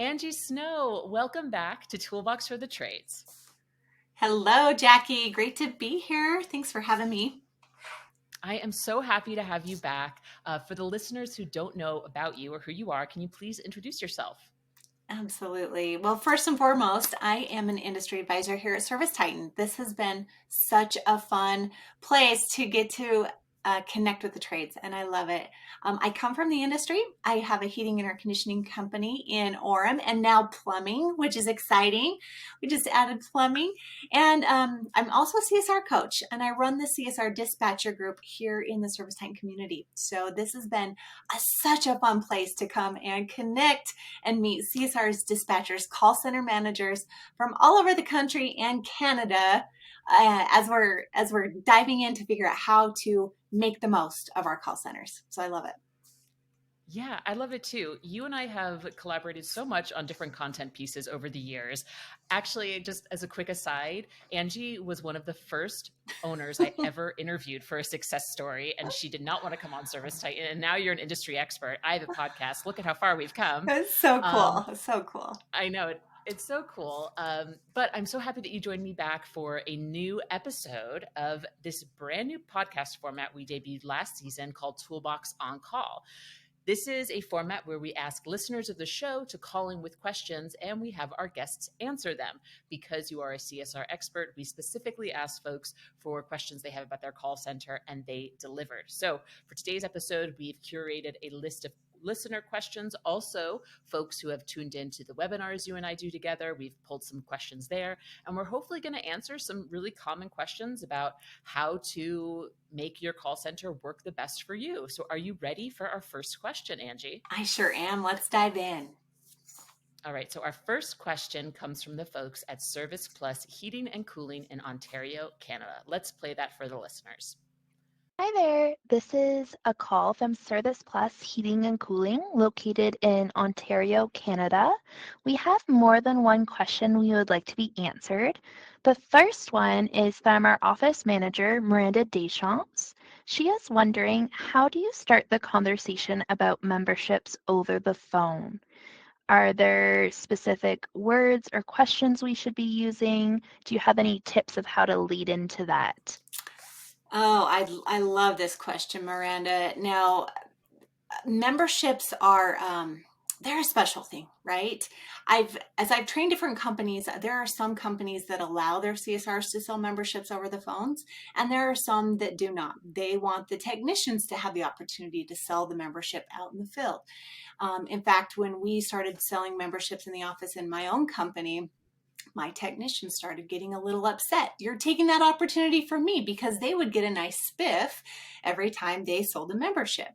Angie Snow, welcome back to Toolbox for the Trades. Hello, Jackie. Great to be here. Thanks for having me. I am so happy to have you back. For the listeners who don't know about you or who you are, can you please introduce yourself? Absolutely. Well, first and foremost, I am an industry advisor here at ServiceTitan. This has been such a fun place to get to connect with the trades, and I love it. I come from the industry. I have a heating and air conditioning company in Orem and now plumbing, which is exciting. We just added plumbing. And I'm also a CSR coach, and I run the CSR dispatcher group here in the ServiceTitan community. So this has been such a fun place to come and connect and meet CSR's dispatchers, call center managers from all over the country and Canada as we're diving in to figure out how to make the most of our call centers. So I love it. Yeah, I love it too. You and I have collaborated so much on different content pieces over the years. Actually, just as a quick aside, Angie was one of the first owners I ever interviewed for a success story, and she did not want to come on ServiceTitan. And now you're an industry expert. I have a podcast. Look at how far we've come. It's so cool. So cool. I know it. It's so cool. But I'm so happy that you joined me back for a new episode of this brand new podcast format we debuted last season called Toolbox on Call. This is a format where we ask listeners of the show to call in with questions and we have our guests answer them. Because you are a CSR expert, we specifically ask folks for questions they have about their call center and they delivered. So for today's episode, we've curated a list of listener questions. Also, folks who have tuned into the webinars you and I do together, we've pulled some questions there. And we're hopefully going to answer some really common questions about how to make your call center work the best for you. So are you ready for our first question, Angie? I sure am. Let's dive in. All right, so our first question comes from the folks at Service Plus Heating and Cooling in Ontario, Canada. Let's play that for the listeners. Hi there, this is a call from Service Plus Heating and Cooling located in Ontario, Canada. We have more than one question we would like to be answered. The first one is from our office manager, Miranda Deschamps. She is wondering, how do you start the conversation about memberships over the phone? Are there specific words or questions we should be using? Do you have any tips of how to lead into that? Oh, I love this question, Miranda. Now, memberships are they're a special thing, right? As I've trained different companies, there are some companies that allow their CSRs to sell memberships over the phones, and there are some that do not. They want the technicians to have the opportunity to sell the membership out in the field. In fact, when we started selling memberships in the office in my own company, my technicians started getting a little upset. You're taking that opportunity from me, because they would get a nice spiff every time they sold a membership.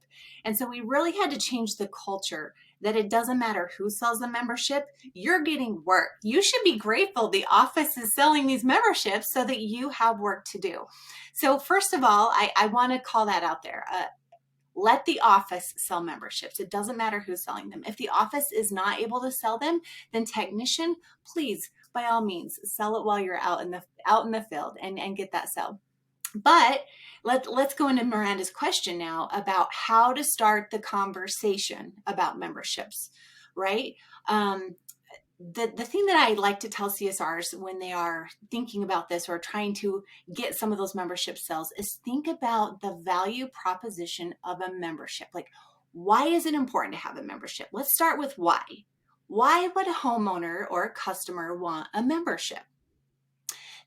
And so we really had to change the culture that it doesn't matter who sells the membership, you're getting work. You should be grateful the office is selling these memberships so that you have work to do. So first of all, I want to call that out there. Let the office sell memberships. It doesn't matter who's selling them. If the office is not able to sell them, then technician, please, by all means, sell it while you're out in the field and get that sell. But let's go into Miranda's question now about how to start the conversation about memberships, right? The thing that I like to tell CSRs when they are thinking about this or trying to get some of those membership sales is think about the value proposition of a membership. Like, why is it important to have a membership? Let's start with why. Why would a homeowner or a customer want a membership?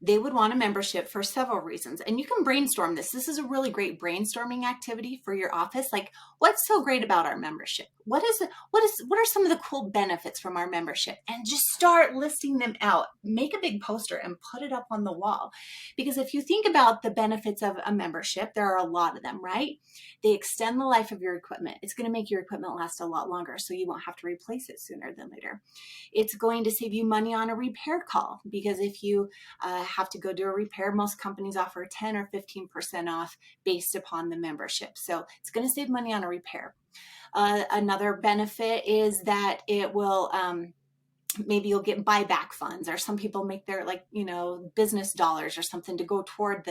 They would want a membership for several reasons. And you can brainstorm this. This is a really great brainstorming activity for your office. Like, what's so great about our membership? What are some of the cool benefits from our membership? And just start listing them out. Make a big poster and put it up on the wall. Because if you think about the benefits of a membership, there are a lot of them, right? They extend the life of your equipment. It's going to make your equipment last a lot longer, so you won't have to replace it sooner than later. It's going to save you money on a repair call, because if you have to go do a repair, most companies offer 10 or 15% off based upon the membership. So it's going to save money on a repair. Another benefit is that it will maybe you'll get buyback funds, or some people make their business dollars or something to go toward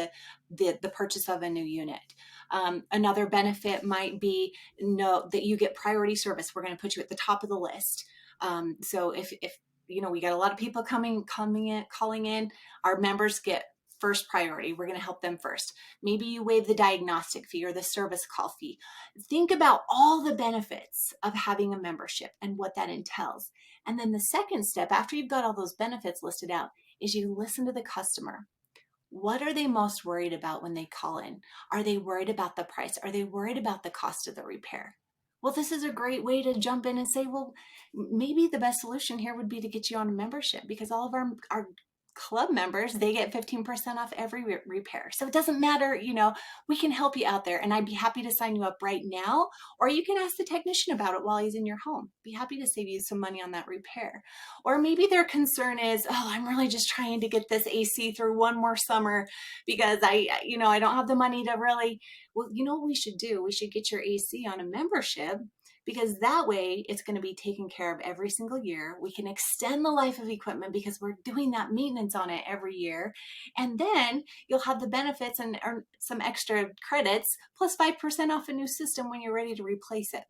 the purchase of a new unit. Another benefit might be that you get priority service. We're going to put you at the top of the list. So if we got a lot of people calling in, our members get first priority. We're going to help them first. Maybe you waive the diagnostic fee or the service call fee. Think about all the benefits of having a membership and what that entails. And then the second step, after you've got all those benefits listed out, is you listen to the customer. What are they most worried about when they call in? Are they worried about the price? Are they worried about the cost of the repair? Well, this is a great way to jump in and say, well, maybe the best solution here would be to get you on a membership, because all of our club members, they get 15% off every repair. So it doesn't matter, we can help you out there, and I'd be happy to sign you up right now, or you can ask the technician about it while he's in your home. Be happy to save you some money on that repair. Or maybe their concern is, I'm really just trying to get this AC through one more summer because I don't have the money to really, well, you know what we should do? We should get your AC on a membership, because that way it's going to be taken care of every single year. We can extend the life of equipment because we're doing that maintenance on it every year. And then you'll have the benefits and earn some extra credits plus 5% off a new system when you're ready to replace it.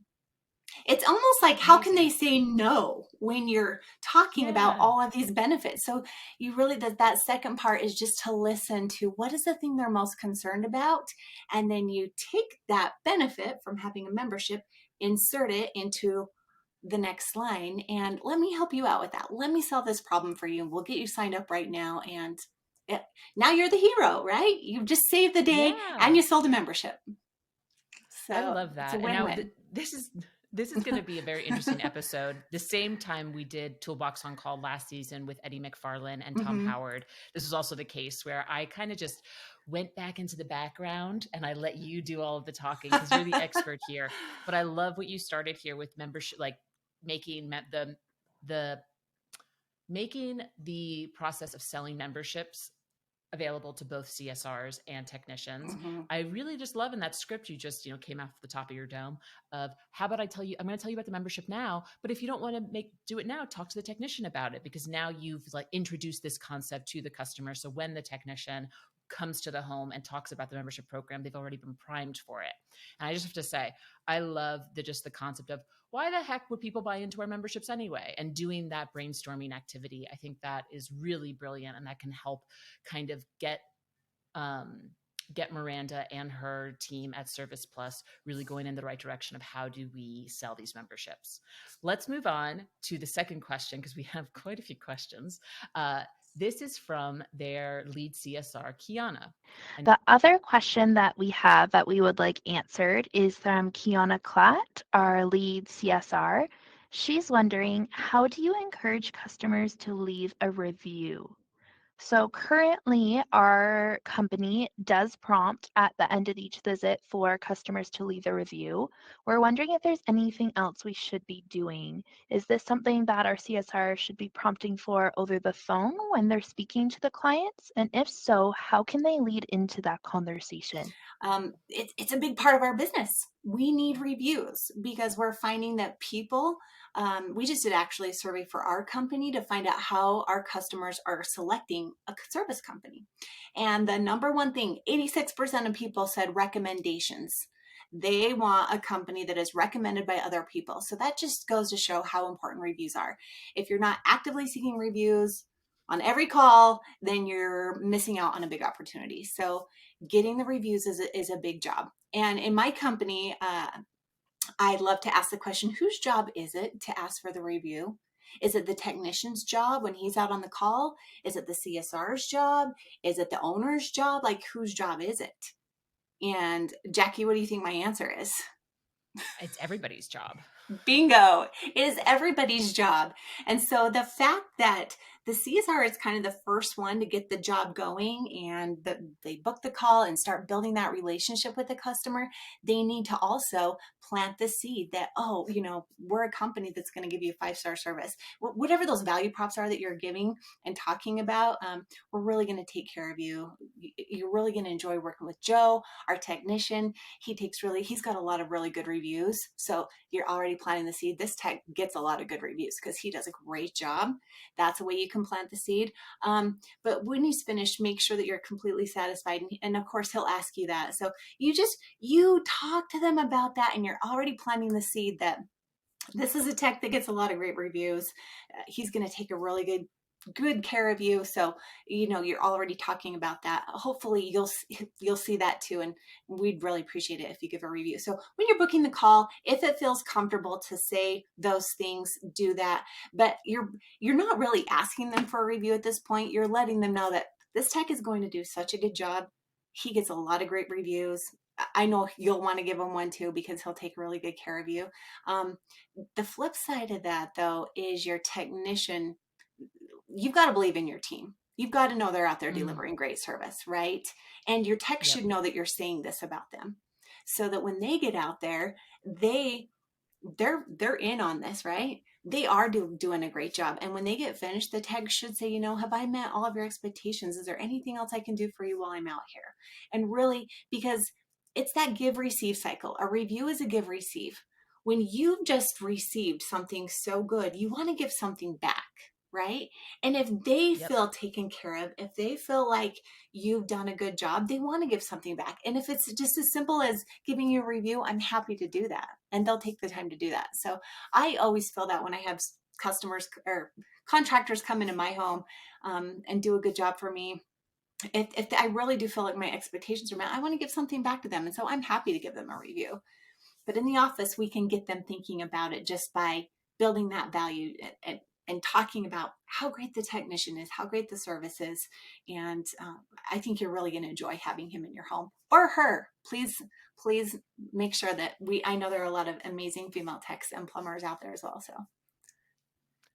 It's almost like, how can they say no when you're talking about all of these benefits? So you really, that second part is just to listen to what is the thing they're most concerned about. And then you take that benefit from having a membership, insert it into the next line, and let me help you out with that. Let me solve this problem for you. We'll get you signed up right now. And now you're the hero, right? You've just saved the day and you sold a membership. So I love that. It's a win-win. And now this is going to be a very interesting episode. The same time we did Toolbox on Call last season with Eddie McFarlane and Tom Howard, this was also the case where I kind of just went back into the background and I let you do all of the talking because you're the expert here. But I love what you started here with membership, like making the process of selling memberships available to both CSRs and technicians. I really just love in that script you just, came off the top of your dome of, how about I'm going to tell you about the membership now, but if you don't want to do it now, talk to the technician about it, because now you've introduced this concept to the customer. So when the technician comes to the home and talks about the membership program, they've already been primed for it. And I just have to say, I love the concept of, why the heck would people buy into our memberships anyway? And doing that brainstorming activity, I think that is really brilliant, and that can help kind of get Miranda and her team at Service Plus really going in the right direction of how do we sell these memberships. Let's move on to the second question, because we have quite a few questions. This is from their lead CSR, Kiana. The other question that we have that we would like answered is from Kiana Klatt, our lead CSR. She's wondering, how do you encourage customers to leave a review? So currently, our company does prompt at the end of each visit for customers to leave a review. We're wondering if there's anything else we should be doing. Is this something that our CSR should be prompting for over the phone when they're speaking to the clients? And if so, how can they lead into that conversation? It's a big part of our business. We need reviews because we're finding that people, we just did actually a survey for our company to find out how our customers are selecting a service company. And the number one thing, 86% of people said recommendations. They want a company that is recommended by other people. So that just goes to show how important reviews are. If you're not actively seeking reviews on every call, then you're missing out on a big opportunity. So getting the reviews is a big job. And in my company, I love to ask the question, whose job is it to ask for the review? Is it the technician's job when he's out on the call? Is it the CSR's job? Is it the owner's job? Like, whose job is it? And Jackie, what do you think my answer is? It's everybody's job. Bingo. It is everybody's job. And so the fact that the CSR is kind of the first one to get the job going, and they book the call and start building that relationship with the customer, they need to also plant the seed that, we're a company that's going to give you a 5-star service. Whatever those value props are that you're giving and talking about, we're really going to take care of you. You're really going to enjoy working with Joe, our technician. He's got a lot of really good reviews. So you're already planting the seed. This tech gets a lot of good reviews because he does a great job. That's a way you can plant the seed. But when he's finished, make sure that you're completely satisfied. And of course, he'll ask you that. So you talk to them about that, and you're already planting the seed that This is a tech that gets a lot of great reviews. He's going to take a really good care of you. So, you're already talking about that. Hopefully you'll see that too. And we'd really appreciate it if you give a review. So when you're booking the call, if it feels comfortable to say those things, do that. But you're not really asking them for a review at this point. You're letting them know that this tech is going to do such a good job. He gets a lot of great reviews. I know you'll want to give him one too, because he'll take really good care of you. Um, the flip side of that, though, is your technician. You've got to believe in your team. You've got to know they're out there Mm, delivering great service, right? And your tech yep. should know that you're saying this about them, so that when they get out there, they're in on this, right? They are doing a great job. And when they get finished, the tech should say, have I met all of your expectations? Is there anything else I can do for you while I'm out here? And really, because it's that give receive cycle. A review is a give receive. When you've just received something so good, you want to give something back, right? And if they Yep. feel taken care of, if they feel like you've done a good job, they want to give something back. And if it's just as simple as giving you a review, I'm happy to do that. And they'll take the time to do that. So I always feel that when I have customers or contractors come into my home and do a good job for me, if I really do feel like my expectations are met, I want to give something back to them. And so I'm happy to give them a review. But in the office, we can get them thinking about it just by building that value and talking about how great the technician is, how great the service is. And I think you're really going to enjoy having him in your home, or her. Please make sure that I know there are a lot of amazing female techs and plumbers out there as well. So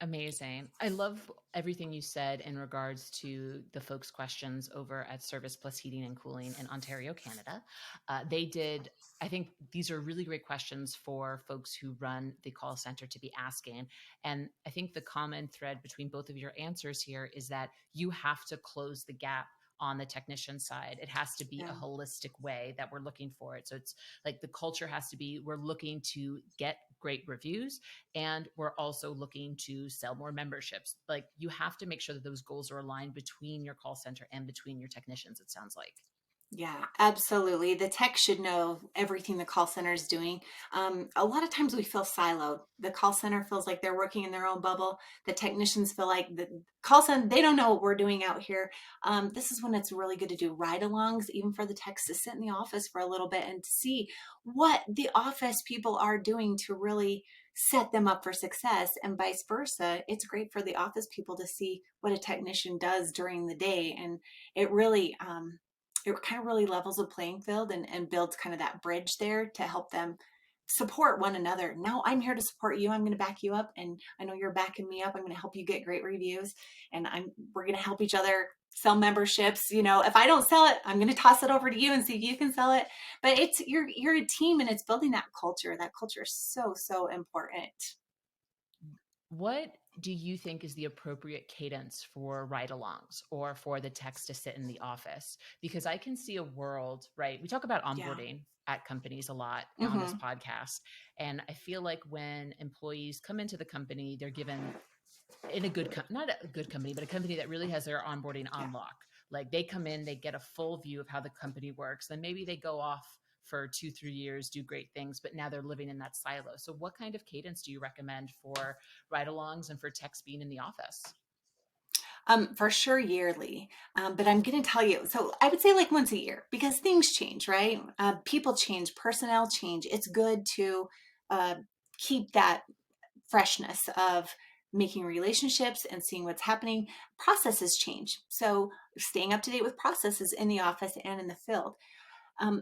Amazing. I love everything you said in regards to the folks' questions over at Service Plus Heating and Cooling in Ontario, Canada. I think these are really great questions for folks who run the call center to be asking. And I think the common thread between both of your answers here is that you have to close the gap on the technician side. It has to be yeah. a holistic way that we're looking for it. So it's like the culture has to be, we're looking to get great reviews, and we're also looking to sell more memberships. Like you have to make sure that those goals are aligned between your call center and between your technicians, it sounds like. Yeah, absolutely. The tech should know everything the call center is doing. A lot of times we feel siloed. The call center feels like they're working in their own bubble. The technicians feel like the call center, they don't know what we're doing out here. This is when it's really good to do ride-alongs, even for the techs to sit in the office for a little bit and see what the office people are doing to really set them up for success, and vice versa. It's great for the office people to see what a technician does during the day. And it really, it kind of really levels the playing field and builds kind of that bridge there to help them support one another. Now I'm here to support you. I'm going to back you up, and I know you're backing me up. I'm going to help you get great reviews, and we're going to help each other sell memberships. If I don't sell it, I'm going to toss it over to you and see if you can sell it. But you're a team, and it's building that culture. That culture is so important. What do you think is the appropriate cadence for ride alongs or for the techs to sit in the office? Because I can see a world, right? We talk about Yeah. onboarding at companies a lot on this Mm-hmm. podcast. And I feel like when employees come into the company, they're given in a not a good company, but a company that really has their onboarding Yeah. on lock. Like they come in, they get a full view of how the company works. Then maybe they go off for 2-3 years, do great things, but now they're living in that silo. So what kind of cadence do you recommend for ride-alongs and for techs being in the office? For sure yearly. But I'm going to tell you, so I would say like once a year, because things change, right? People change, personnel change. It's good to uh, keep that freshness of making relationships and seeing what's happening. Processes change. So staying up to date with processes in the office and in the field.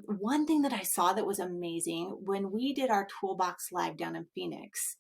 One thing that I saw that was amazing when we did our Toolbox Live down in Phoenix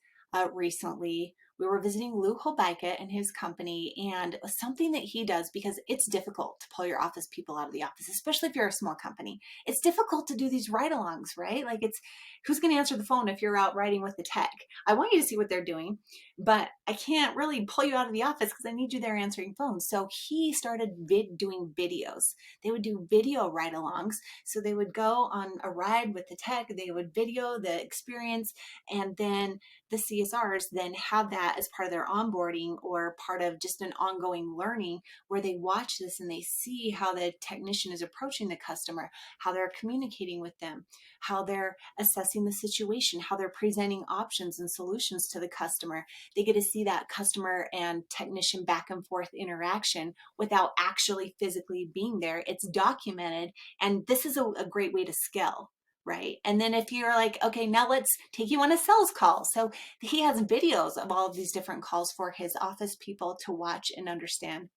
recently, we were visiting Lou Holbeika and his company, and something that he does, because it's difficult to pull your office people out of the office, especially if you're a small company. It's difficult to do these ride-alongs, right? Like it's who's going to answer the phone if you're out riding with the tech? I want you to see what they're doing, but I can't really pull you out of the office because I need you there answering phones. So he started doing videos. They would do video ride-alongs, so they would go on a ride with the tech, they would video the experience, and then the CSRs then have that as part of their onboarding or part of just an ongoing learning where they watch this and they see how the technician is approaching the customer, how they're communicating with them, how they're assessing the situation, how they're presenting options and solutions to the customer. They get to see that customer and technician back and forth interaction without actually physically being there. It's documented, and this is a great way to scale. Right. And then if you're like, okay, now let's take you on a sales call. So he has videos of all of these different calls for his office people to watch and understand.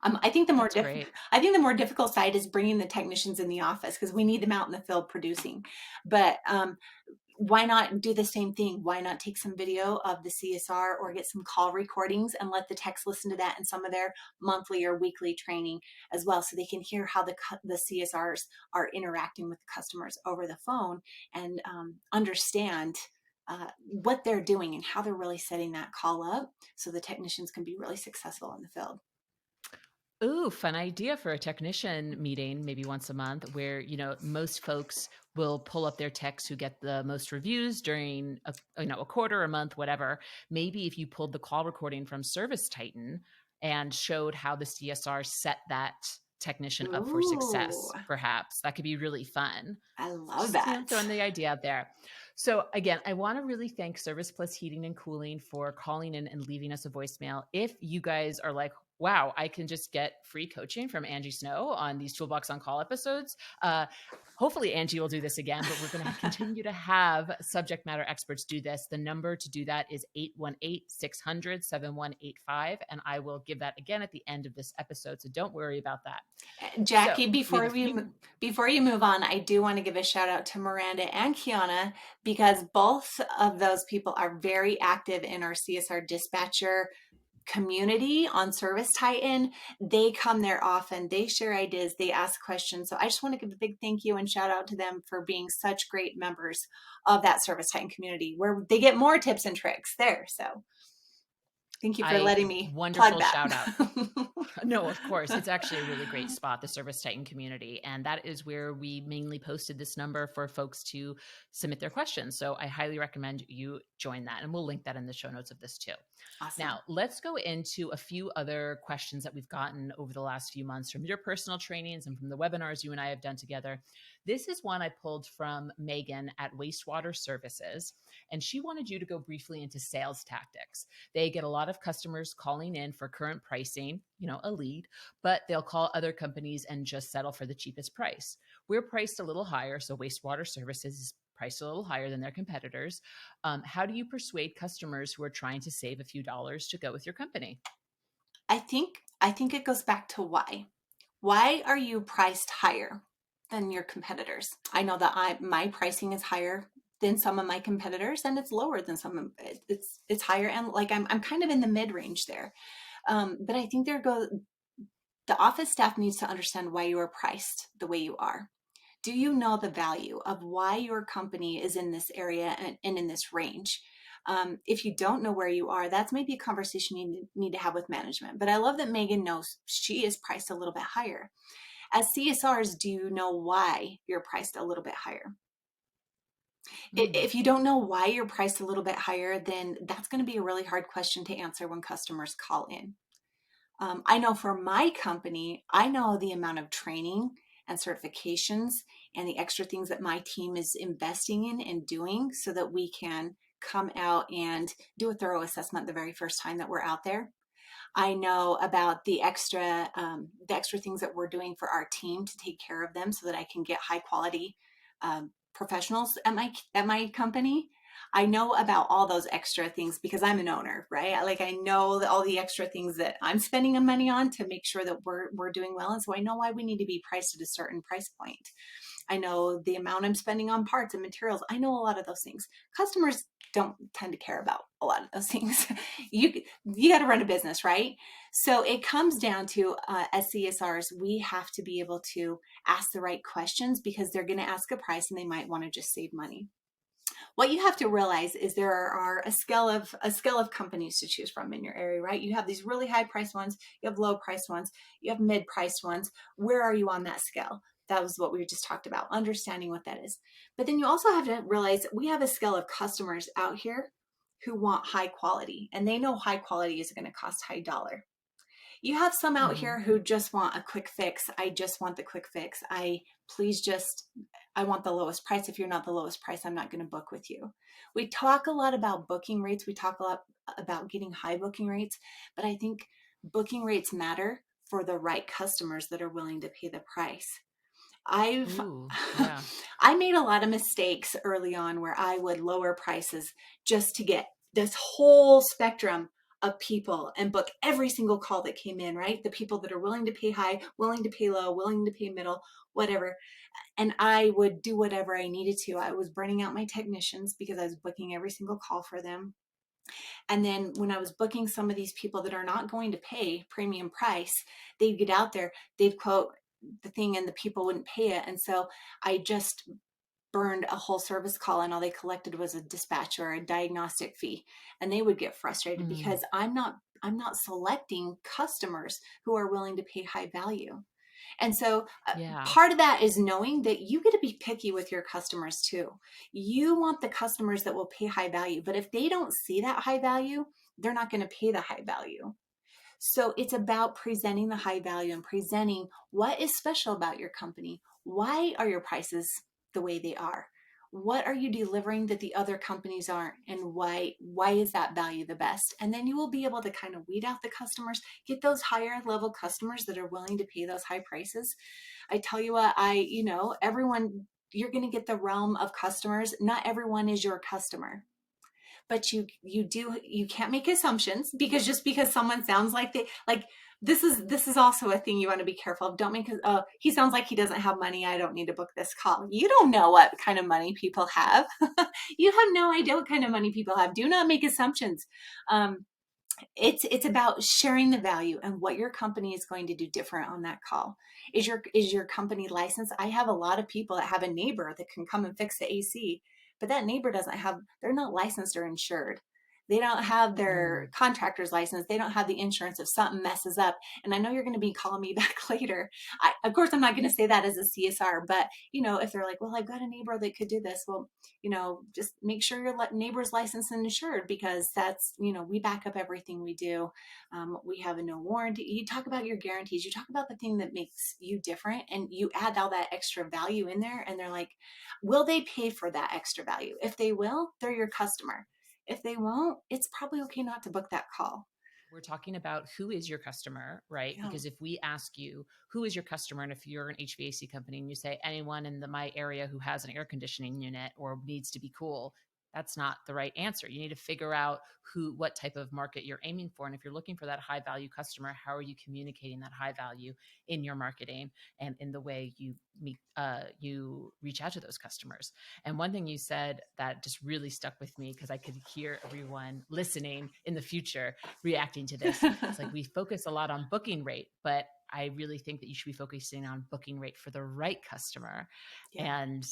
I think That's great. I think the more difficult side is bringing the technicians in the office because we need them out in the field producing. But why not do the same thing? Why not take some video of the CSR or get some call recordings and let the techs listen to that in some of their monthly or weekly training as well, so they can hear how the CSRs are interacting with the customers over the phone and understand what they're doing and how they're really setting that call up so the technicians can be really successful in the field. Ooh, fun idea for a technician meeting, maybe once a month, where, most folks will pull up their techs who get the most reviews during a quarter, a month, whatever. Maybe if you pulled the call recording from ServiceTitan and showed how the CSR set that technician up for Ooh, success, perhaps that could be really fun. I love Just, that. throwing the idea out there. So again, I want to really thank Service Plus Heating and Cooling for calling in and leaving us a voicemail. If you guys are like, wow, I can just get free coaching from Angie Snow on these Toolbox on Call episodes. Hopefully Angie will do this again, but we're going to continue to have subject matter experts do this. The number to do that is 818-600-7185. And I will give that again at the end of this episode. So don't worry about that. Jackie, So, before you move on, I do want to give a shout out to Miranda and Kiana because both of those people are very active in our CSR dispatcher community on ServiceTitan. They come there often. They share ideas. They ask questions. So I just want to give a big thank you and shout out to them for being such great members of that ServiceTitan community where they get more tips and tricks there. So thank you for letting me plug wonderful that. shout out. No, of course. It's actually a really great spot, the ServiceTitan community. And that is where we mainly posted this number for folks to submit their questions. So I highly recommend you join that. And we'll link that in the show notes of this too. Awesome. Now, let's go into a few other questions that we've gotten over the last few months from your personal trainings and from the webinars you and I have done together. This is one I pulled from Megan at Wastewater Services, and she wanted you to go briefly into sales tactics. They get a lot of customers calling in for current pricing, a lead, but they'll call other companies and just settle for the cheapest price. We're priced a little higher, so Wastewater Services is priced a little higher than their competitors. How do you persuade customers who are trying to save a few dollars to go with your company? I think it goes back to why. Why are you priced higher than your competitors? I know that my pricing is higher than some of my competitors, and it's lower than some of it's higher, and like I'm kind of in the mid range there. But I think the office staff needs to understand why you are priced the way you are. Do you know the value of why your company is in this area and in this range? If you don't know where you are, that's maybe a conversation you need to have with management. But I love that Megan knows she is priced a little bit higher. As CSRs, do you know why you're priced a little bit higher? If you don't know why you're priced a little bit higher, then that's going to be a really hard question to answer when customers call in. I know for my company, I know the amount of training and certifications and the extra things that my team is investing in and doing so that we can come out and do a thorough assessment the very first time that we're out there. I know about the extra things that we're doing for our team to take care of them so that I can get high quality professionals at my company. I know about all those extra things because I'm an owner, right? I know all the extra things that I'm spending money on to make sure that we're doing well. And so I know why we need to be priced at a certain price point. I know the amount I'm spending on parts and materials. I know a lot of those things. Customers don't tend to care about a lot of those things. You got to run a business, right? So it comes down to as CSRs, we have to be able to ask the right questions because they're going to ask a price and they might want to just save money. What you have to realize is there are a scale of companies to choose from in your area, right? You have these really high priced ones, you have low priced ones, you have mid priced ones. Where are you on that scale? That was what we just talked about, understanding what that is. But then you also have to realize we have a scale of customers out here who want high quality, and they know high quality is going to cost high dollar. You have some out here who just want a quick fix. I just want the quick fix. I want the lowest price. If you're not the lowest price, I'm not going to book with you. We talk a lot about booking rates. We talk a lot about getting high booking rates, but I think booking rates matter for the right customers that are willing to pay the price. Ooh, yeah. I made a lot of mistakes early on where I would lower prices just to get this whole spectrum of people and book every single call that came in, right? The people that are willing to pay high, willing to pay low, willing to pay middle, whatever. And I would do whatever I needed to. I was burning out my technicians because I was booking every single call for them. And then when I was booking some of these people that are not going to pay premium price, they'd get out there, they'd quote the thing and the people wouldn't pay it. And so I just burned a whole service call, and all they collected was a dispatch or a diagnostic fee. And they would get frustrated because I'm not selecting customers who are willing to pay high value. And so part of that is knowing that you get to be picky with your customers too. You want the customers that will pay high value, but if they don't see that high value, they're not going to pay the high value. So it's about presenting the high value and presenting what is special about your company. Why are your prices the way they are? What are you delivering that the other companies aren't? And why is that value the best? And then you will be able to kind of weed out the customers, get those higher level customers that are willing to pay those high prices. I tell you what, everyone, you're going to get the realm of customers. Not everyone is your customer. But you can't make assumptions, because just because someone sounds like this is also a thing you want to be careful of. Don't make he sounds like he doesn't have money, I don't need to book this call. You don't know what kind of money people have. You have no idea what kind of money people have. Do not make assumptions. It's about sharing the value and what your company is going to do different on that call. Is your company licensed? I have a lot of people that have a neighbor that can come and fix the AC, but that neighbor they're not licensed or insured. They don't have their contractor's license. They don't have the insurance if something messes up. And I know you're going to be calling me back later. Of course, I'm not going to say that as a CSR, but if they're like, well, I've got a neighbor that could do this. Well, just make sure your neighbor's licensed and insured, because that's, we back up everything we do. We have a no warranty. You talk about your guarantees. You talk about the thing that makes you different, and you add all that extra value in there. And they're like, will they pay for that extra value? If they will, they're your customer. If they won't, it's probably okay not to book that call. We're talking about who is your customer, right? Yeah. Because if we ask you, who is your customer? And if you're an HVAC company and you say anyone in my area who has an air conditioning unit or needs to be cool, that's not the right answer. You need to figure out what type of market you're aiming for. And if you're looking for that high value customer, how are you communicating that high value in your marketing and in the way you reach out to those customers? And one thing you said that just really stuck with me, because I could hear everyone listening in the future reacting to this. It's like, we focus a lot on booking rate, but I really think that you should be focusing on booking rate for the right customer. Yeah. And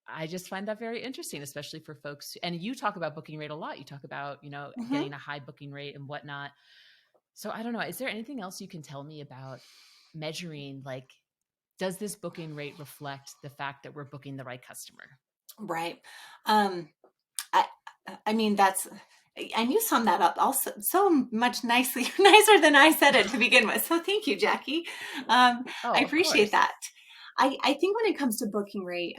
I just find that very interesting, especially for folks. And you talk about booking rate a lot. You talk about, getting a high booking rate and whatnot. So I don't know. Is there anything else you can tell me about measuring, like, does this booking rate reflect the fact that we're booking the right customer? Right. I mean, and you summed that up also so much nicer than I said it to begin with. So thank you, Jackie. I appreciate that. I think when it comes to booking rate,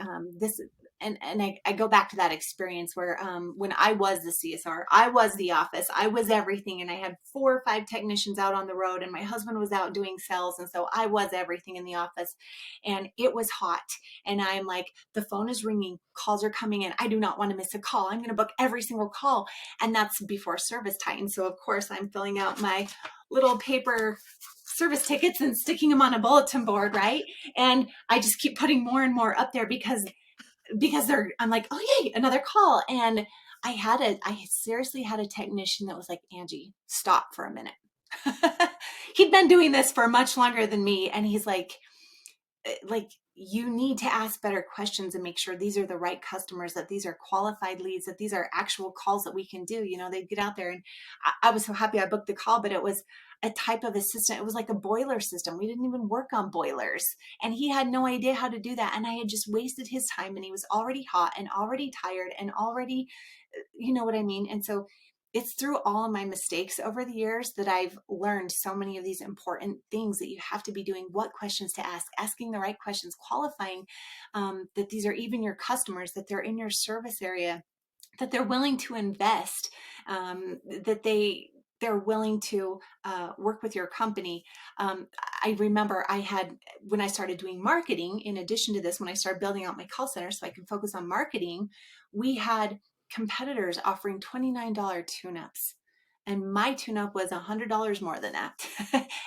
I go back to that experience where when I was the CSR, I was the office, I was everything, and I had 4 or 5 technicians out on the road, and my husband was out doing sales, and so I was everything in the office, and it was hot, and I'm like, the phone is ringing, calls are coming in, I do not want to miss a call, I'm going to book every single call, and that's before ServiceTitan, so of course I'm filling out my little paper service tickets and sticking them on a bulletin board, right? And I just keep putting more and more up there because I'm like, oh yay, another call. And I seriously had a technician that was like, Angie, stop for a minute. He'd been doing this for much longer than me. And he's like, you need to ask better questions and make sure these are the right customers, that these are qualified leads, that these are actual calls that we can do. They'd get out there, and I was so happy I booked the call, but it was a type of assistant. It was like a boiler system. We didn't even work on boilers, and he had no idea how to do that. And I had just wasted his time, and he was already hot and already tired and already You know what I mean? And so it's through all of my mistakes over the years that I've learned so many of these important things that you have to be doing, what questions to ask, asking the right questions, qualifying that these are even your customers, that they're in your service area, that they're willing to invest, that they're willing to work with your company. I remember when I started doing marketing, in addition to this, when I started building out my call center so I could focus on marketing, we had competitors offering $29 tune-ups. And my tune-up was $100 more than that.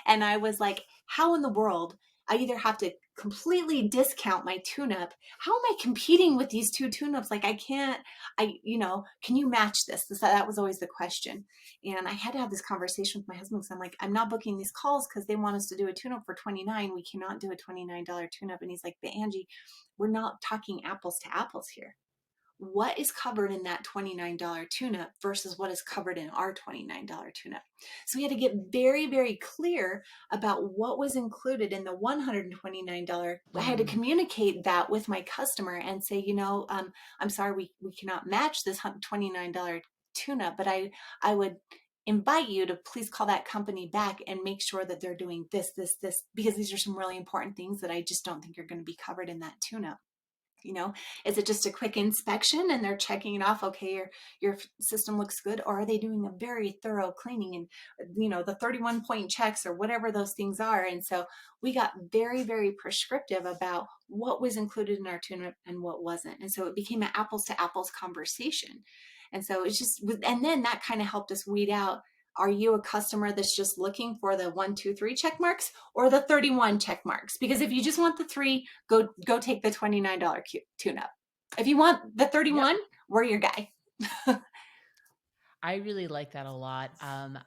And I was like, how in the world? I either have to completely discount my tune-up. How am I competing with these two tune-ups? Like, I can't, can you match this? That was always the question. And I had to have this conversation with my husband because I'm like, I'm not booking these calls because they want us to do a tune-up for $29. We cannot do a $29 tune-up. And he's like, but Angie, we're not talking apples to apples here. What is covered in that $29 tune-up versus what is covered in our $29 tune-up. So we had to get very, very clear about what was included in the $129. I had to communicate that with my customer and say, I'm sorry, we cannot match this $29 tune-up, but I would invite you to please call that company back and make sure that they're doing this, because these are some really important things that I just don't think are going to be covered in that tune-up. Is it just a quick inspection and they're checking it off? Okay, your system looks good. Or are they doing a very thorough cleaning and, the 31 point checks or whatever those things are? And so we got very, very prescriptive about what was included in our tune-up and what wasn't. And so it became an apples to apples conversation. And so and then that kind of helped us weed out, are you a customer that's just looking for the 1, 2, 3 check marks or the 31 check marks? Because if you just want the 3, go take the $29 tune-up. If you want the 31, yep, we're your guy. I really like that a lot. And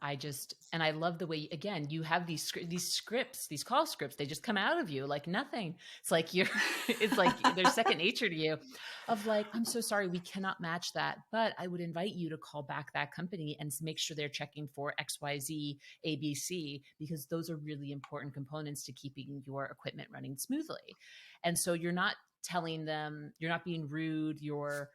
I love the way, again, you have these scripts, these call scripts, they just come out of you like nothing. It's like it's like they're second nature to you of like, I'm so sorry, we cannot match that, but I would invite you to call back that company and make sure they're checking for XYZ, ABC, because those are really important components to keeping your equipment running smoothly. And so you're not telling them, you're not being rude, you're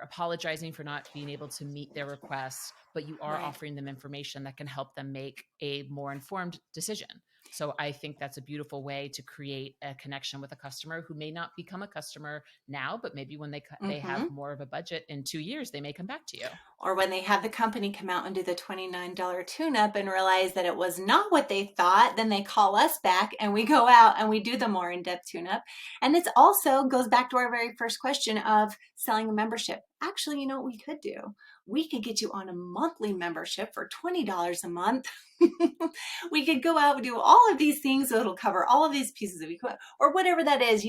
apologizing for not being able to meet their requests, but you are offering them information that can help them make a more informed decision. So I think that's a beautiful way to create a connection with a customer who may not become a customer now, but maybe when they have more of a budget in 2 years, they may come back to you. Or when they have the company come out and do the $29 tune-up and realize that it was not what they thought, then they call us back and we go out and we do the more in-depth tune-up. And it also goes back to our very first question of selling a membership. Actually, you know what we could do? We could get you on a monthly membership for $20 a month. We could go out and do all of these things. So it'll cover all of these pieces of equipment or whatever that is.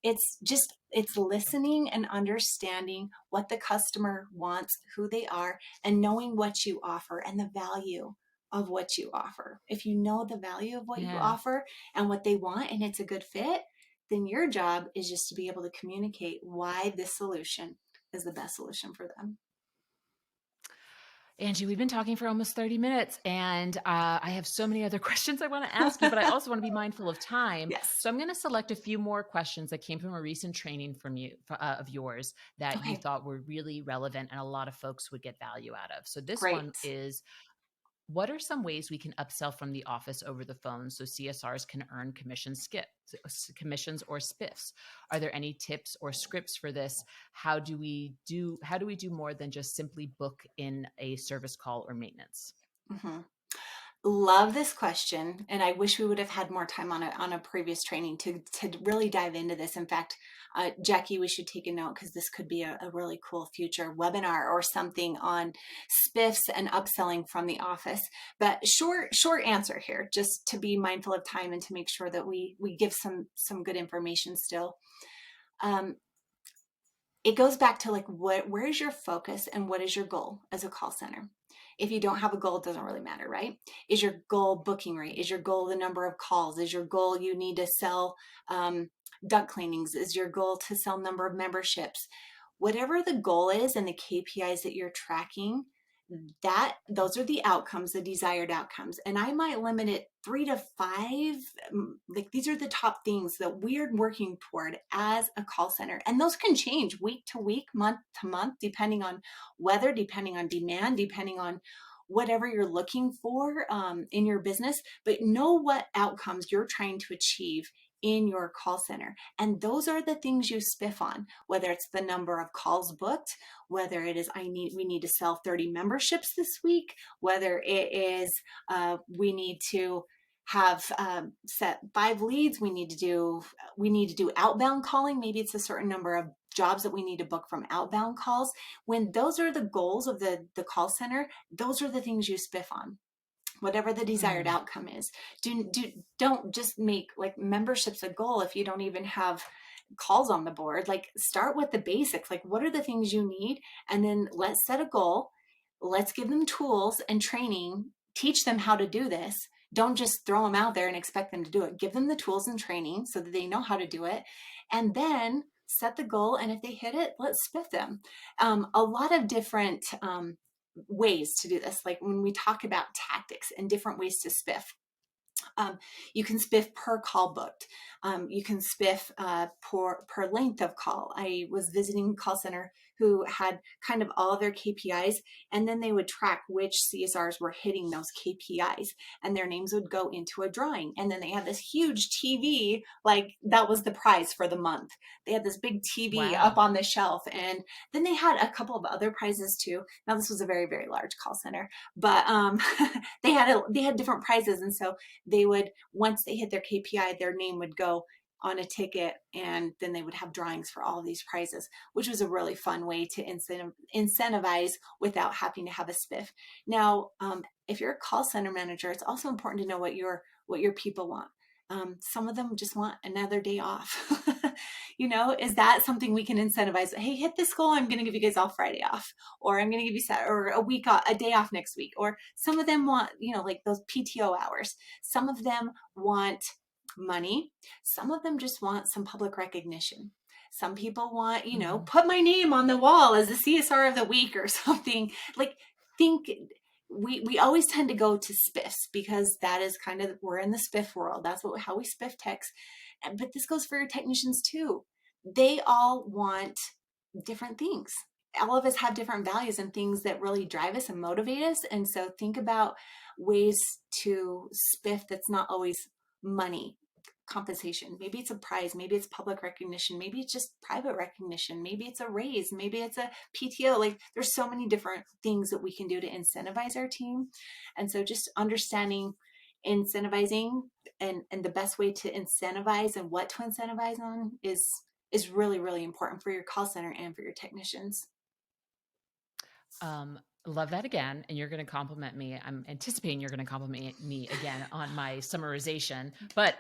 It's listening and understanding what the customer wants, who they are, and knowing what you offer and the value of what you offer. If you know the value of what you offer and what they want and it's a good fit, then your job is just to be able to communicate why this solution is the best solution for them. Angie, we've been talking for almost 30 minutes and I have so many other questions I want to ask you, but I also want to be mindful of time. Yes. So I'm going to select a few more questions that came from a recent training from you of yours that you thought were really relevant and a lot of folks would get value out of. So this one is, what are some ways we can upsell from the office over the phone so CSRs can earn commissions or spiffs? Are there any tips or scripts for this? How do we do more than just simply book in a service call or maintenance? Mm-hmm. Love this question. And I wish we would have had more time on a previous training to really dive into this. In fact, Jackie, we should take a note because this could be a really cool future webinar or something on spiffs and upselling from the office. But short answer here, just to be mindful of time and to make sure that we give some good information still. It goes back to like, where is your focus and what is your goal as a call center? If you don't have a goal, it doesn't really matter, right? Is your goal booking rate? Is your goal the number of calls? Is your goal you need to sell duct cleanings? Is your goal to sell number of memberships? Whatever the goal is and the KPIs that you're tracking, those are the outcomes, the desired outcomes. And I might limit it 3 to 5. Like, these are the top things that we're working toward as a call center. And those can change week to week, month to month, depending on weather, depending on demand, depending on whatever you're looking for in your business. But know what outcomes you're trying to achieve in your call center. And those are the things you spiff on, whether it's the number of calls booked, whether it is we need to sell 30 memberships this week, whether it is we need to have set 5 leads, we need to do outbound calling. Maybe it's a certain number of jobs that we need to book from outbound calls. When those are the goals of the call center, those are the things you spiff on, whatever the desired outcome is. Don't just make like memberships a goal if you don't even have calls on the board. Like, start with the basics. Like, what are the things you need? And then let's set a goal. Let's give them tools and training, teach them how to do this. Don't just throw them out there and expect them to do it. Give them the tools and training so that they know how to do it. And then set the goal. And if they hit it, let's spiff them. A lot of different ways to do this. Like, when we talk about tactics and different ways to spiff, you can spiff per call booked. You can spiff per length of call. I was visiting a call center who had kind of all of their KPIs, and then they would track which CSRs were hitting those KPIs, and their names would go into a drawing. And then they had this huge TV, like that was the prize for the month. They had this big TV up on the shelf, and then they had a couple of other prizes too. Now, this was a very, very large call center, but they had different prizes, and so they would, once they hit their KPI, their name would go on a ticket, and then they would have drawings for all of these prizes, which was a really fun way to incentivize without having to have a spiff. Now, if you're a call center manager, it's also important to know what your people want. Some of them just want another day off. Is that something we can incentivize? Hey, hit this goal. I'm going to give you guys all Friday off, or I'm going to give you or a week off, a day off next week. Or some of them want, like those PTO hours. Some of them want money. Some of them just want some public recognition. Some people want, put my name on the wall as the CSR of the week or something. Like, we always tend to go to spiffs because that is kind of, we're in the spiff world. That's how we spiff techs. But this goes for your technicians too. They all want different things. All of us have different values and things that really drive us and motivate us. And so think about ways to spiff that's not always money compensation. Maybe it's a prize, maybe it's public recognition, maybe it's just private recognition, maybe it's a raise, maybe it's a PTO. Like, there's so many different things that we can do to incentivize our team. And so just understanding incentivizing and the best way to incentivize and what to incentivize on is really, really important for your call center and for your technicians. Love that again. And you're going to compliment me. I'm anticipating you're going to compliment me again on my summarization, but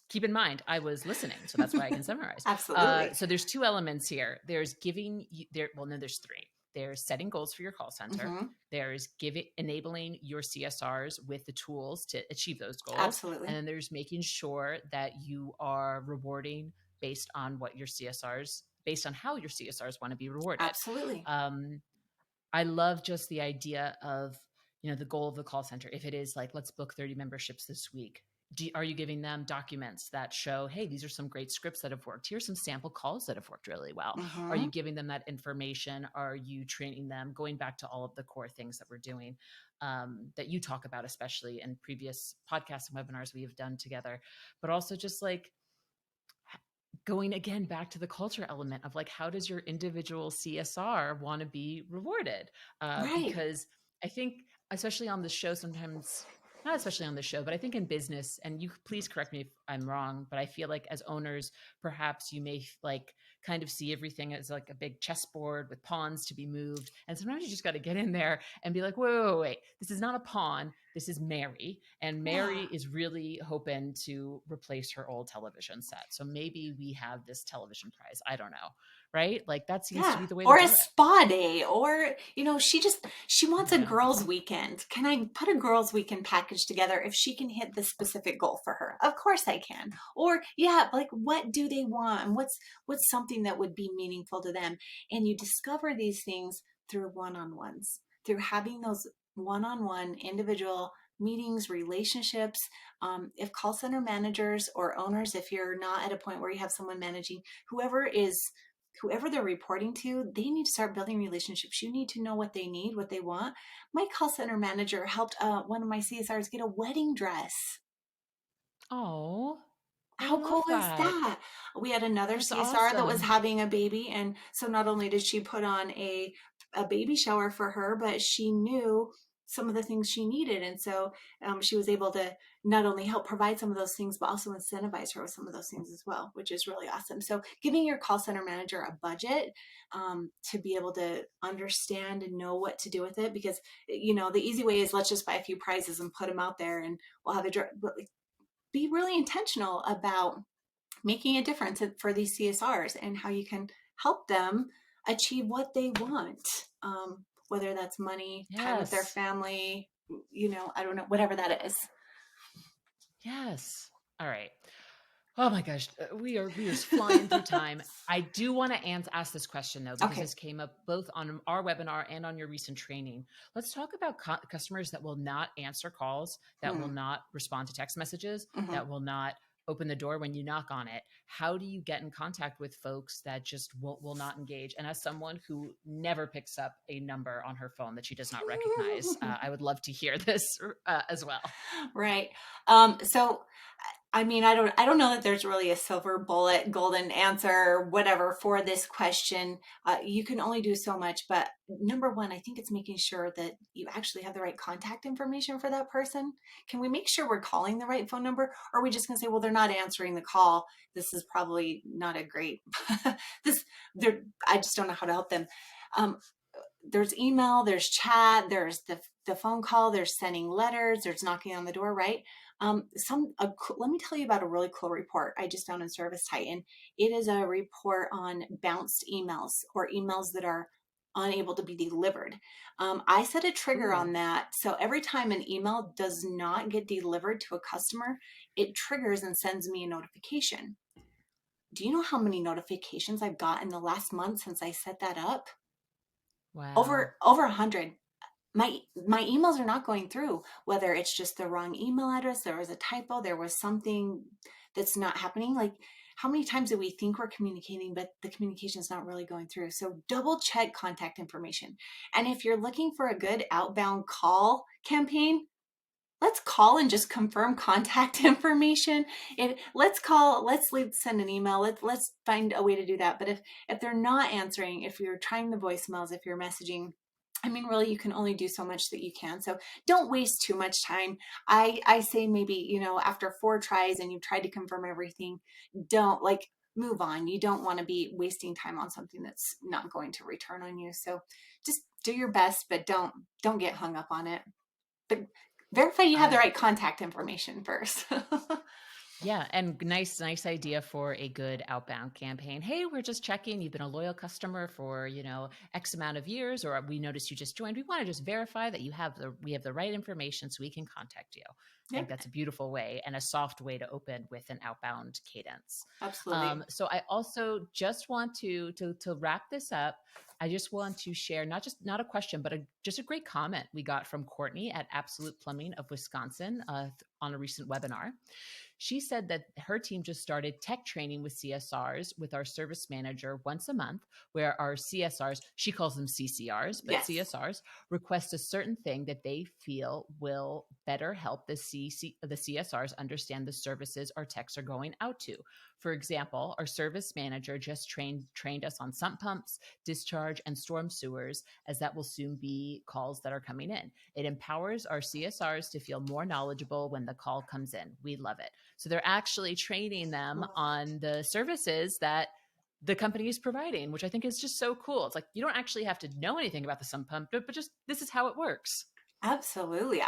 keep in mind, I was listening, so that's why I can summarize. Absolutely. So there's 2 elements here. There's there's 3. There's setting goals for your call center. Mm-hmm. There's enabling your CSRs with the tools to achieve those goals. Absolutely. And then there's making sure that you are rewarding based on how your CSRs want to be rewarded. Absolutely. I love just the idea of, the goal of the call center. If it is like, let's book 30 memberships this week, are you giving them documents that show, hey, these are some great scripts that have worked. Here's some sample calls that have worked really well. Mm-hmm. Are you giving them that information? Are you training them? Going back to all of the core things that we're doing that you talk about, especially in previous podcasts and webinars we have done together, but also just like going again back to the culture element of like, how does your individual CSR want to be rewarded? Right. Because I think, especially on the show, sometimes not especially on the show, but I think in business, and you please correct me if I'm wrong, but I feel like as owners, perhaps you may like kind of see everything as like a big chessboard with pawns to be moved. And sometimes you just got to get in there and be like, wait, this is not a pawn. This is Mary. And Mary is really hoping to replace her old television set. So maybe we have this television prize. I don't know. Right? Like that seems to be the way to or do a it. spa day, or she wants a girls weekend. Can I put a girls weekend package together if she can hit the specific goal for her? Of course I can. Or like, what do they want, and what's something that would be meaningful to them? And you discover these things through one-on-ones, through having those one-on-one individual meetings, relationships. If call center managers or owners, if you're not at a point where you have someone managing, whoever they're reporting to, they need to start building relationships. You need to know what they need, what they want. My call center manager helped one of my CSRs get a wedding dress. Oh, I How love cool is that. that? We had another That's CSR that was awesome. having a baby. And so not only did she put on a baby shower for her, but she knew some of the things she needed. And so she was able to not only help provide some of those things, but also incentivize her with some of those things as well, which is really awesome. So giving your call center manager a budget to be able to understand and know what to do with it, because, the easy way is let's just buy a few prizes and put them out there and we'll have but be really intentional about making a difference for these CSRs and how you can help them achieve what they want, whether that's money, time with their Yes. family, I don't know, whatever that is. Yes. All right. Oh my gosh, we are just flying through time. I do want to ask this question though, because Okay. this came up both on our webinar and on your recent training. Let's talk about customers that will not answer calls, that will not respond to text messages, Mm-hmm. that will not open the door when you knock on it. How do you get in contact with folks that just will not engage? And as someone who never picks up a number on her phone that she does not recognize, I would love to hear this as well. Right. So I mean, I don't know that there's really a silver bullet, golden answer, whatever for this question. You can only do so much, but number one, I think it's making sure that you actually have the right contact information for that person. Can we make sure we're calling the right phone number? Or are we just going to say, well, they're not answering the call. This is probably not a great, I just don't know how to help them. There's email, there's chat, there's the phone call, there's sending letters, there's knocking on the door, right? Let me tell you about a really cool report I just found in ServiceTitan. It is a report on bounced emails or emails that are unable to be delivered. I set a trigger on that. So every time an email does not get delivered to a customer, it triggers and sends me a notification. Do you know how many notifications I've got in the last month since I set that up? Wow. Over 100. My emails are not going through, whether it's just the wrong email address, there was a typo, there was something that's not happening. Like, how many times do we think we're communicating, but the communication is not really going through? So double check contact information. And if you're looking for a good outbound call campaign, let's call and just confirm contact information. Let's send an email. Let's find a way to do that. But if they're not answering, if you're trying the voicemails, if you're messaging, I mean, really, you can only do so much that you can. So don't waste too much time. I say maybe, after 4 tries and you've tried to confirm everything, don't move on. You don't want to be wasting time on something that's not going to return on you. So just do your best, but don't get hung up on it. But verify you have the right contact information first. Yeah, and nice idea for a good outbound campaign. Hey, we're just checking. You've been a loyal customer for, X amount of years, or we noticed you just joined. We want to just verify that we have the right information so we can contact you. I think that's a beautiful way and a soft way to open with an outbound cadence. Absolutely. So I also just want to wrap this up. I just want to share not a question, but just a great comment we got from Courtney at Absolute Plumbing of Wisconsin on a recent webinar. She said that her team just started tech training with CSRs with our service manager once a month, where our CSRs, she calls them CCRs, but Yes. CSRs request a certain thing that they feel will better help the CSRs understand the services our techs are going out to. For example, our service manager just trained us on sump pumps, discharge, and storm sewers, as that will soon be calls that are coming in. It empowers our CSRs to feel more knowledgeable when the call comes in. We love it. So they're actually training them on the services that the company is providing, which I think is just so cool. It's like you don't actually have to know anything about the sump pump, but just this is how it works. Absolutely.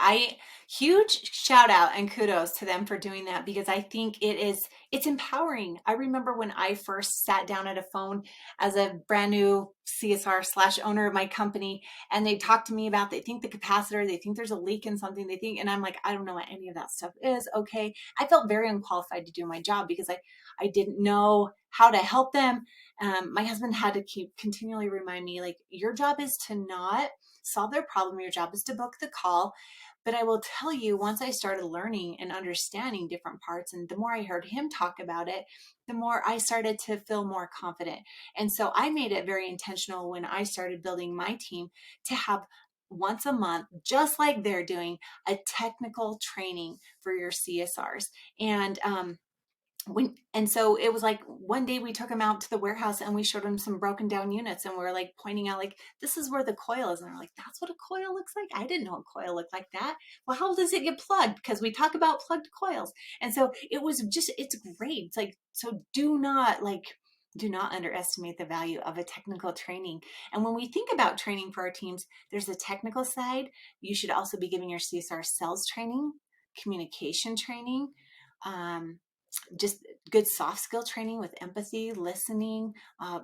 Huge shout out and kudos to them for doing that, because I think it's empowering. I remember when I first sat down at a phone as a brand new CSR/owner of my company, and they talked to me about, they think the capacitor, they think there's a leak in something, and I'm like, I don't know what any of that stuff is. Okay. I felt very unqualified to do my job because I didn't know how to help them. My husband had to continually remind me, like, your job is to not solve their problem. Your job is to book the call. But I will tell you, once I started learning and understanding different parts, and the more I heard him talk about it, the more I started to feel more confident. And so I made it very intentional when I started building my team to have once a month, just like they're doing, a technical training for your CSRs. And so it was like one day we took them out to the warehouse and we showed them some broken down units, and we were like pointing out, like, this is where the coil is. And they're like, that's what a coil looks like? I didn't know a coil looked like that. Well, how does it get plugged? Because we talk about plugged coils. And so it was just, it's great. It's like, so do not underestimate the value of a technical training. And when we think about training for our teams, there's a technical side. You should also be giving your CSR sales training, communication training, just good soft skill training with empathy, listening,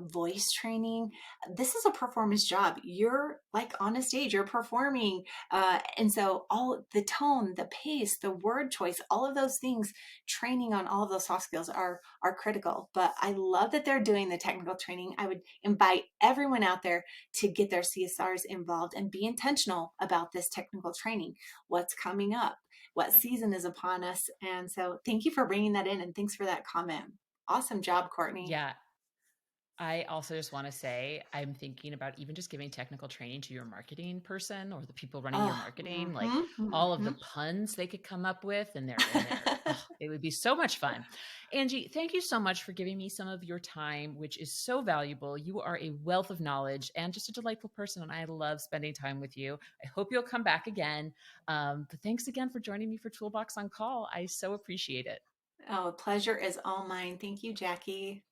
voice training. This is a performance job. You're like on a stage, you're performing. And so all the tone, the pace, the word choice, all of those things, training on all of those soft skills are critical. But I love that they're doing the technical training. I would invite everyone out there to get their CSRs involved and be intentional about this technical training. What's coming up? What season is upon us? And so thank you for bringing that in, and thanks for that comment. Awesome job, Courtney. Yeah. I also just want to say, I'm thinking about even just giving technical training to your marketing person or the people running your marketing, like all of the puns they could come up with, and it would be so much fun. Angie, thank you so much for giving me some of your time, which is so valuable. You are a wealth of knowledge and just a delightful person, and I love spending time with you. I hope you'll come back again. But thanks again for joining me for Toolbox on Call. I so appreciate it. Oh, pleasure is all mine. Thank you, Jackie.